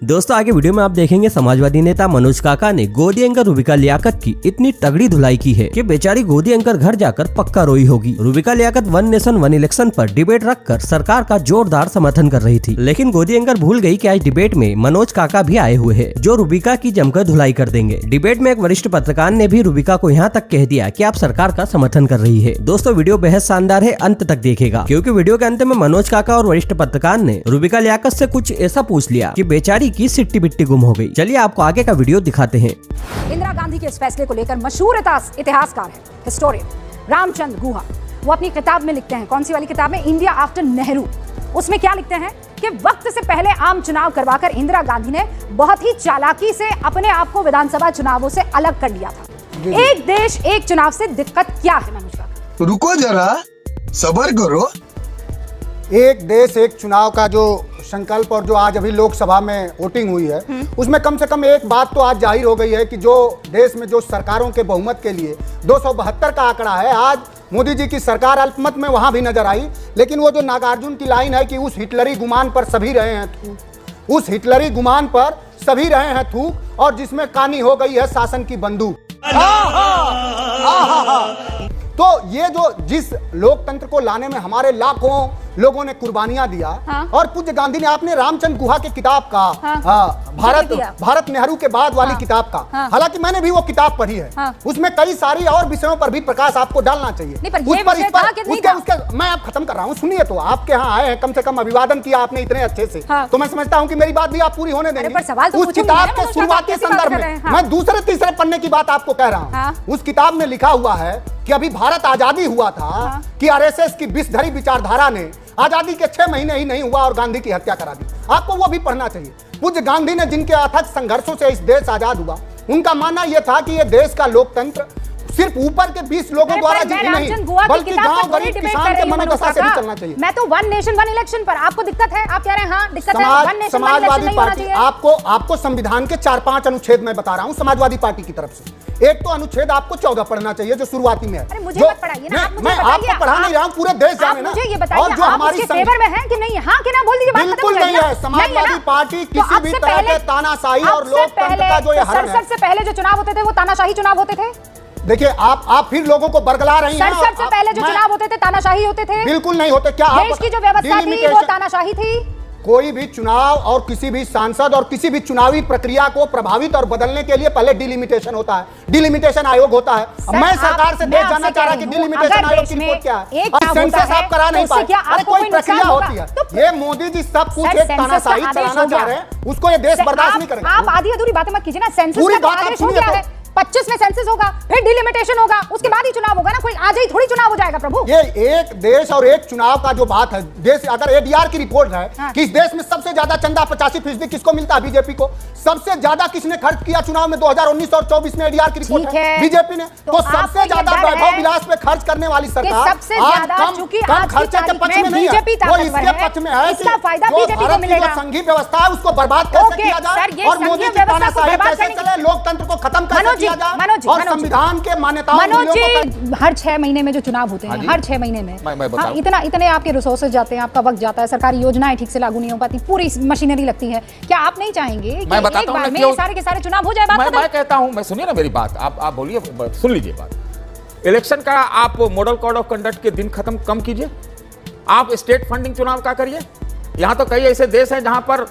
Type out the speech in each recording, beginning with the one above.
दोस्तों आगे वीडियो में आप देखेंगे समाजवादी नेता मनोज काका ने गोदी एंकर रूबिका लियाकत की इतनी तगड़ी धुलाई की है कि बेचारी गोदी एंकर घर जाकर पक्का रोई होगी। Rubika Liyaquat one nation one election पर डिबेट रखकर सरकार का जोरदार समर्थन कर रही थी, लेकिन गोदी एंकर भूल गई कि आज डिबेट में मनोज काका भी आए हुए हैं जो रूबिका की जमकर धुलाई कर देंगे। डिबेट में एक वरिष्ठ पत्रकार ने भी रूबिका को यहाँ तक कह दिया कि आप सरकार का समर्थन कर रही है। दोस्तों वीडियो बेहद शानदार है, अंत तक देखेगा क्योंकि वीडियो के अंत में मनोज काका और वरिष्ठ पत्रकार ने रूबिका लियाकत से कुछ ऐसा पूछ लिया कि बेचारी की सिट्टी बिट्टी गुम हो गई। चलिए आपको आगे का वीडियो दिखाते हैं। इंदिरा गांधी के इस फैसले को लेकर मशहूर इतिहासकार है, हिस्टोरियन रामचंद्र गुहा। वो अपनी किताब में लिखते हैं, कौन सी वाली किताब में, इंडिया आफ्टर नेहरू। उसमें क्या लिखते हैं कि वक्त से पहले आम चुनाव करवाकर इंदिरा गांधी ने बहुत ही चालाकी से अपने आप को विधानसभा चुनावों से अलग कर लिया था। एक देश एक चुनाव से दिक्कत क्या है मनोज काका? रुको जरा, सब्र करो। एक देश एक चुनाव का जो संकल्प और जो आज अभी लोकसभा में वोटिंग हुई है उसमें कम से कम एक बात तो आज जाहिर हो गई है कि जो देश में जो सरकारों के बहुमत के लिए 272 का आंकड़ा है, आज मोदी जी की सरकार अल्पमत में वहां भी नजर आई। लेकिन वो जो नागार्जुन की लाइन है कि उस हिटलरी गुमान पर सभी रहे हैं थूक, उस हिटलरी गुमान पर सभी रहे हैं थूक, और जिसमें कानी हो गई है शासन की बंदूक। तो ये जो जिस लोकतंत्र को लाने में हमारे लाखों लोगों ने कुर्बानियां दिया, और पूज्य गांधी ने, आपने रामचंद्र गुहा की किताब का भारत नेहरू के बाद वाली किताब का, हालांकि मैंने भी वो किताब पढ़ी है, उसमें कई सारी और विषयों पर भी प्रकाश आपको डालना चाहिए। मैं आप खत्म कर रहा हूँ, सुनिए। तो आपके यहाँ आए हैं, कम से कम अभिवादन किया आपने इतने अच्छे से, तो मैं समझता हूँ कि मेरी बात भी आप पूरी होने देंगे। उस किताब के शुरुआती संदर्भ में मैं दूसरे तीसरे पन्ने की बात आपको कह रहा हूँ। उस किताब में लिखा हुआ है कि अभी भारत आजादी हुआ था कि आरएसएस की विषधरी विचारधारा ने आजादी के 6 महीने ही नहीं हुआ और गांधी की हत्या करा दी। आपको वो भी पढ़ना चाहिए। पूज्य गांधी ने जिनके अथक संघर्षों से इस देश आजाद हुआ, उनका मानना यह था कि ये देश का लोकतंत्र सिर्फ ऊपर के 20 लोगों द्वारा जीत नहीं, बल्कि गांव गरीब किसान के मनोदशा से भी चलना चाहिए। मैं तो वन नेशन वन इलेक्शन पर, आपको दिक्कत है, आप कह रहे हैं हाँ दिक्कत है, वन नेशन वन इलेक्शन नहीं होना चाहिए। आपको संविधान के 4-5 अनुच्छेद मैं बता रहा हूं समाजवादी पार्टी की तरफ से। एक तो अनुच्छेद आपको 14 पढ़ना चाहिए जो शुरुआती में है। अरे मुझे मत पढ़ाइए ना, मैं आपको पढ़ा नहीं रहा हूं, पूरे देश जाने ना। मुझे ये बताइए, और जो हमारी फेवर में है कि नहीं? हाँ कि ना बोल दीजिए, बात बिल्कुल नहीं है। समाजवादी पार्टी किसी भी तरह के तानाशाही और लोकतंत्र का जो ये हरण है। 67 से पहले जो चुनाव होते थे वो तानाशाही चुनाव होते थे। देखिए आप फिर लोगों को बरगला रही हैं। 67 से पहले जो चुनाव होते थे तानाशाही होते थे? बिल्कुल नहीं होते। क्या देश की जो व्यवस्था थी वो तानाशाही थी? कोई भी चुनाव और किसी भी सांसद और किसी भी चुनावी प्रक्रिया को प्रभावित और बदलने के लिए पहले डिलिमिटेशन होता है, डिलिमिटेशन आयोग होता है। मैं सरकार से देश जानना चाह रहा कि डिलिमिटेशन आयोग की रिपोर्ट क्या है, और सेंसस आप करा नहीं पाए। अरे कोई प्रक्रिया होती है। ये मोदी जी सब कुछ एक तानाशाही चलाना चाह रहे हैं, उसको ये देश बर्दाश्त नहीं करेगा। आप आधी अधूरी बातें मत कीजिए ना। सेंसस का आदेश हो गया है, 25 में सेंसस होगा, फिर डिलिमिटेशन होगा, उसके बाद ही चुनाव होगा ना। कोई आज ही थोड़ी चुनाव हो जाएगा प्रभु। ये एक देश और एक चुनाव का जो बात है, देश अगर एडीआर की रिपोर्ट है कि इस देश में सबसे ज्यादा चंदा 85% किसको मिलता है? बीजेपी को। सबसे ज्यादा किसने खर्च किया चुनाव में 2019 और 24 में? एडीआर की रिपोर्ट है बीजेपी ने। तो सबसे ज्यादा वैभव विलास पे खर्च करने वाली सरकार सबसे ज्यादा, चूंकि कम खर्चे के पक्ष में नहीं है, वो इसके पक्ष में है कि भारत की जो संघीय व्यवस्था है उसको बर्बाद कैसे किया जाए और मोदी की तानाशाही कैसे चले, लोकतंत्र को खत्म कैसे किया जाए और संविधान के मान्यताओं। मनोज जी, हर 6 महीने में जो चुनाव होते हैं, हर 6 महीने में इतने आपके रिसोर्सेज जाते हैं, आपका वक्त जाता है, सरकारी योजनाएं ठीक से लागू नहीं हो पाती, पूरी मशीनरी लगती है। क्या आप नहीं चाहेंगे कि एक बार में सारे के सारे चुनाव हो जाए? मैं कहता हूं, मैं सुनिए ना मेरी बात, आप बोलिए, सुन लीजिए बात। इलेक्शन का आप मॉडल कोड ऑफ कंडक्ट के दिन खत्म कम कीजिए, आप स्टेट फंडिंग चुनाव का करिए। यहाँ तो कई ऐसे देश हैं जहां पर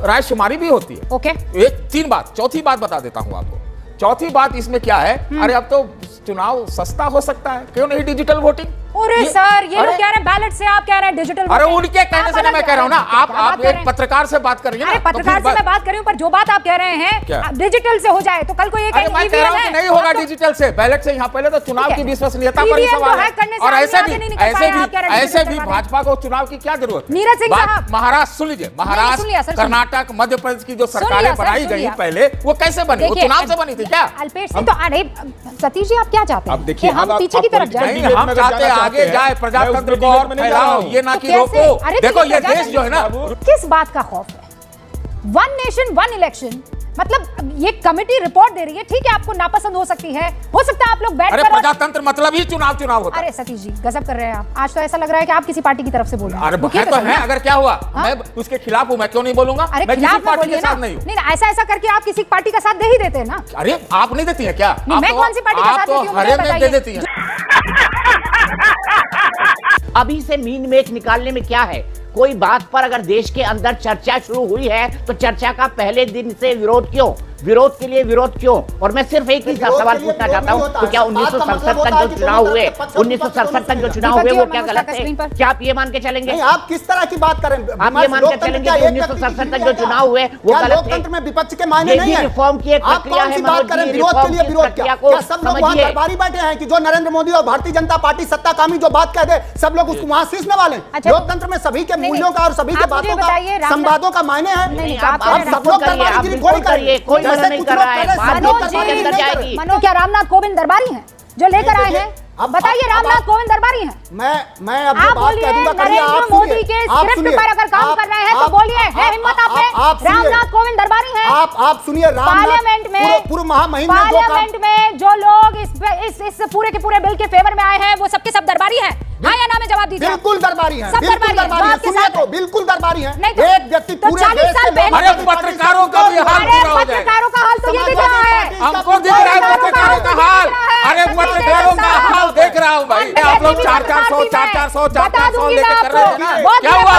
रायशुमारी भी होती है। ओके, एक 3 बात, चौथी बात बता देता हूं आपको। चौथी बात इसमें क्या है, अरे अब तो चुनाव सस्ता हो सकता है, क्यों नहीं डिजिटल वोटिंग? अरे सर, ये लोग कह रहे हैं बैलेट से, आप कह रहे हैं डिजिटल। अरे उनके कहने से मैं कह रहा हूं ना, आप एक पत्रकार से बात करिए ना। अरे पत्रकार से मैं बात कर रही हूं, पर जो बात आप कह रहे हैं डिजिटल से हो जाए तो कल को ये मैं कह रहा हूं कि नहीं होगा डिजिटल से, बैलेट से। यहाँ पहले तो चुनाव की विश्वसनीयता पर ही सवाल है, और ऐसे भी भाजपा को चुनाव की क्या जरूरत है? नीरज सिंह साहब, महाराष्ट्र सुन लीजिए, महाराष्ट्र, कर्नाटक, मध्य प्रदेश की जो सरकारें बनाई गई पहले, वो कैसे बनी? वो चुनाव से बनी थी क्या? अल्पेश सिंह तो, अरे सतीश जी आप क्या चाहते हैं? अब देखिए, हम पीछे की तरफ जाए, हम चाहते हैं आगे जाए, प्रजातंत्र को और फैलाओ, ये ना कि रोको। देखो ये देश जो है ना, किस बात का खौफ है? वन नेशन वन इलेक्शन मतलब ये कमेटी रिपोर्ट दे रही है, ठीक है आपको नापसंद हो सकती है, हो सकता है आप लोग बैठ अरे कर प्रजातंत्र मतलब ही चुनाव होता है। अरे सतीश जी गजब कर रहे हैं आप, आज तो ऐसा लग रहा है कि आप किसी पार्टी की तरफ से बोल रहे हैं। अरे रुकिए है तो है, अगर क्या हुआ हाँ? मैं उसके खिलाफ हूं, मैं क्यों नहीं बोलूंगा? अरे मैं किसी खिलाफ पार्टी बोलिए के ना, साथ नहीं हूं। नहीं ऐसा करके आप किसी पार्टी का साथ दे ही देते हैं ना। अरे आप नहीं देती हैं क्या? नहीं, मैं कौन सी पार्टी का साथ देती हूं, मुझे हरे में दे बताइए। देती हैं। अभी से मीन मेच निकालने में क्या है? कोई बात पर अगर देश के अंदर चर्चा शुरू हुई है तो चर्चा का पहले दिन से विरोध क्यों? विरोध के लिए विरोध क्यों? और मैं सिर्फ एक ही सवाल पूछना चाहता हूँ, तो क्या 1967 तक जो चुनाव हुए, 1967 तक जो चुनाव हुए वो क्या गलत है? क्या आप ये मान के चलेंगे? आप किस तरह की बात करें? आप ये मान के चलेंगे कि 1967 तक जो चुनाव हुए वो गलत है? लोकतंत्र में विपक्ष के मायने नहीं है। रिफॉर्म की एक आप प्रक्रिया कौन है सी बात करें? विरोध के लिए विरोध क्या? क्या सब लोग वहां दरबारी बैठे हैं कि जो नरेंद्र मोदी और भारतीय जनता पार्टी सत्ताकामी जो बात कह दे सब लोग उसको वहां सींचने वाले? लोकतंत्र में सभी के मूल्यों का और सभी के बातों का, संवादों का मायने है। आप सब लोग दरबारीगिरी थोड़ी करिए, कोई मना नहीं कर रहा है। मनोज क्या रामनाथ कोविंद दरबारी हैं जो लेकर आए हैं? अब बताइए रामनाथ कोविंद दरबारी हैं? मैं अब आप बोलिए नरेंद्र मोदी के स्क्रिप्ट पर अगर काम कर रहे हैं तो बोलिए, है हिम्मत आप में? रामनाथ कोविंद दरबारी हैं? आप सुनिए, पार्लियामेंट में पूर्व महामहिम पार्लियामेंट में जो लोग इस पूरे के पूरे बिल के फेवर में आए हैं वो सबके सब दरबारी हैं? हाँ या ना में जवाब दीजिए। बिल्कुल दरबारी हैं, सब बिल्कुल दरबारी हैं। सुनिए तो बिल्कुल दरबारी हैं। एक व्यक्ति पूरे 40 साल पहले अरे पत्रकारों का भी हाल बुरा हो जाएगा। पत्रकारों का हाल तो ये दिख रहा है, हमको दिख रहा है पत्रकारों का हाल। अरे पत्रकारों का हाल देख रहा हूँ भाई। आप लोग 400 लेके कर रहे हो ना, क्या हुआ?